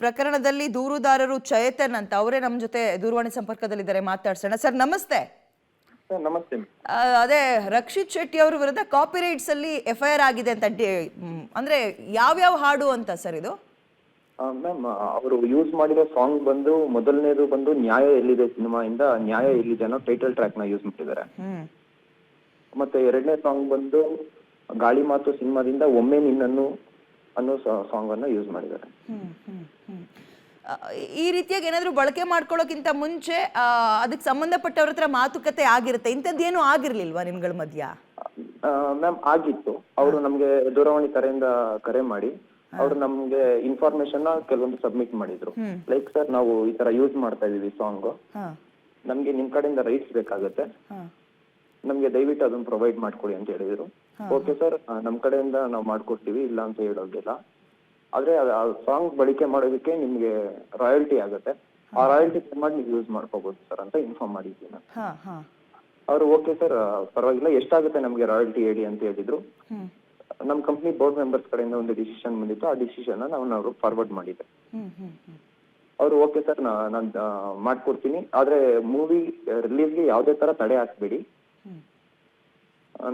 ಪ್ರಕರಣದಲ್ಲಿ ದೂರುದಾರರು ಚೇತನ್ ಅಂತ ಅವರೇ ನಮ್ಮ ಜೊತೆ ದೂರವಾಣಿ ಸಂಪರ್ಕದಲ್ಲಿದ್ದಾರೆ, ಮಾತಾಡ್ಸೋಣ. ಸರ್ ನಮಸ್ತೆ. ಸರ್ ನಮಸ್ತೆ. ಅದೇ ರಕ್ಷಿತ್ ಶೆಟ್ಟಿ ಅವರ ವಿರುದ್ಧ ಕಾಪಿರೈಟ್ಸ್ ಅಲ್ಲಿ FIR ಆಗಿದೆ ಅಂತ ಅಂದ್ರೆ ಯಾವ್ಯಾವ ಹಾಡು ಅಂತ ಸರ್ ಇದು? ಮ್ಯಾಮ್, ಅವರು ಯೂಸ್ ಮಾಡಿರೋ ಸಾಂಗ್ ಬಂದು ಮೊದಲನೇದು ಬಂದು ನ್ಯಾಯ ಎಲ್ಲಿದೆ ಸಿನಿಮಾ ಇಂದ ನ್ಯಾಯ ಎಲ್ಲಿದೆ ಅನ್ನೋ ಟೈಟಲ್ ಟ್ರ್ಯಾಕ್ ನ ಯೂಸ್ ಮಾಡಿದ್ದಾರೆ. ಮತ್ತೆ ಎರಡನೇ ಸಾಂಗ್ ಬಂದು ಗಾಳಿ ಮಾತು ಸಿನಿಮಾದಿಂದ ಒಮ್ಮೆ ನಿನ್ನನ್ನು ಅನ್ನೋ ಸಾಂಗ್ ಅನ್ನ ಯೂಸ್ ಮಾಡಿದ್ದಾರೆ. ಈ ರೀತಿಯಾಗಿ ಏನಾದ್ರು ಬಳಕೆ ಮಾಡ್ಕೊಳ್ಳೋಕ್ಕಿಂತ ಮುಂಚೆ ಅದಕ್ಕೆ ಸಂಬಂಧಪಟ್ಟವ್ರ ಹತ್ರ ಮಾತುಕತೆ ಆಗಿರುತ್ತೆ, ಇಂಥದ್ದೇನು ಆಗಿರ್ಲಿಲ್ವಾ ನಿಮ್ಗಳ ಮಧ್ಯ? ಮ್ಯಾಮ್ ಆಗಿತ್ತು. ಅವರು ನಮ್ಗೆ ದೂರವಾಣಿ ಕರೆಯಿಂದ ಕರೆ ಮಾಡಿ ಅವರು ನಮ್ಗೆ ಇನ್ಫಾರ್ಮೇಶನ್ ಕೆಲವೊಂದು ಸಬ್ಮಿಟ್ ಮಾಡಿದ್ರು. ಲೈಕ್ ಸರ್, ನಾವು ಈ ತರ ಯೂಸ್ ಮಾಡ್ತಾ ಇದೀವಿ ಸಾಂಗ್, ನಮ್ಗೆ ನಿಮ್ ಕಡೆಯಿಂದ ರೈಟ್ಸ್ ಬೇಕಾಗುತ್ತೆ, ನಮ್ಗೆ ದಯವಿಟ್ಟು ಅದನ್ನ ಪ್ರೊವೈಡ್ ಮಾಡ್ಕೊಡಿ ಅಂತ ಹೇಳಿದ್ರು. ಓಕೆ ಸರ್, ನಮ್ ಕಡೆಯಿಂದ ನಾವು ಮಾಡ್ಕೊಡ್ತೀವಿ, ಇಲ್ಲ ಅಂತ ಹೇಳೋದಿಲ್ಲ. ಆದ್ರೆ ಆ ಸಾಂಗ್ ಬಳಕೆ ಮಾಡೋದಕ್ಕೆ ನಿಮ್ಗೆ ರಾಯಲ್ಟಿ ಆಗುತ್ತೆ, ಆ ರಾಯಲ್ಟಿ ಪೇ ಮಾಡಿ ನೀವು ಯೂಸ್ ಮಾಡ್ಕೋಬಹುದು ಸರ್ ಅಂತ ಇನ್ಫಾರ್ಮ್ ಮಾಡಿದ್ವಿ ನಾನು. ಅವ್ರು ಓಕೆ ಸರ್ ಪರವಾಗಿಲ್ಲ, ಎಷ್ಟಾಗುತ್ತೆ ನಮ್ಗೆ ರಾಯಲ್ಟಿ ಹೇಳಿ ಅಂತ ಹೇಳಿದ್ರು. ನಮ್ ಕಂಪ್ನಿ ಬೋರ್ಡ್ ಮೆಂಬರ್ಸ್ ಕಡೆಯಿಂದ ಒಂದು ಡಿಸಿಷನ್ ಬಂದಿತ್ತು, ಆ ಡಿಸಿಷನ್ ನಾವು ಫಾರ್ವರ್ಡ್ ಮಾಡಿದ್ದೆ. ಅವ್ರು ಓಕೆ ಸರ್ ನಾನು ಮಾಡ್ಕೊಡ್ತೀನಿ, ಆದ್ರೆ ಮೂವಿ ರಿಲೀಸ್ಗೆ ಯಾವ್ದೇ ತರ ತಡೆ ಹಾಕ್ಬೇಡಿ,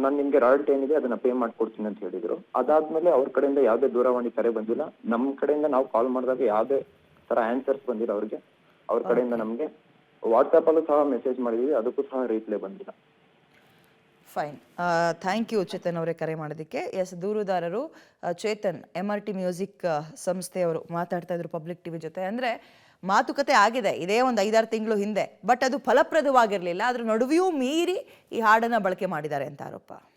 ನಾನು ನಿಮ್ಗೆ ರಾಯಲ್ಟಿ ಏನಿದೆ ಅದನ್ನ ಪೇ ಮಾಡ್ಕೊಡ್ತೀನಿ ಅಂತ ಹೇಳಿದ್ರು. ಅದಾದ್ಮೇಲೆ ಅವ್ರ ಕಡೆಯಿಂದ ಯಾವ್ದೇ ದೂರವಾಣಿ ಕರೆ ಬಂದಿಲ್ಲ. ನಮ್ ಕಡೆಯಿಂದ ನಾವು ಕಾಲ್ ಮಾಡಿದಾಗ ಯಾವ್ದೇ ತರ ಆನ್ಸರ್ಸ್ ಬಂದಿಲ್ಲ ಅವ್ರಿಗೆ. ಅವ್ರ ಕಡೆಯಿಂದ ನಮ್ಗೆ ವಾಟ್ಸ್ಆಪ್ ಅಲ್ಲೂ ಸಹ ಮೆಸೇಜ್ ಮಾಡಿದೀವಿ, ಅದಕ್ಕೂ ಸಹ ರಿಪ್ಲೈ ಬಂದಿಲ್ಲ. ಫೈನ್, ಥ್ಯಾಂಕ್ ಯು ಚೇತನ್ ಅವರೇ ಕರೆ ಮಾಡೋದಕ್ಕೆ. ಎಸ್, ದೂರುದಾರರು ಚೇತನ್ MRT ಮ್ಯೂಸಿಕ್ ಸಂಸ್ಥೆಯವರು ಮಾತಾಡ್ತಾ ಇದ್ರು ಪಬ್ಲಿಕ್ ಟಿವಿ ಜೊತೆ. ಅಂದರೆ ಮಾತುಕತೆ ಆಗಿದೆ ಇದೇ ಒಂದು 5-6 ತಿಂಗಳು ಹಿಂದೆ, ಬಟ್ ಅದು ಫಲಪ್ರದವಾಗಿರಲಿಲ್ಲ. ಅದ್ರ ನಡುವೆಯೂ ಮೀರಿ ಈ ಹಾಡನ್ನು ಬಳಕೆ ಮಾಡಿದ್ದಾರೆ ಅಂತ ಆರೋಪ.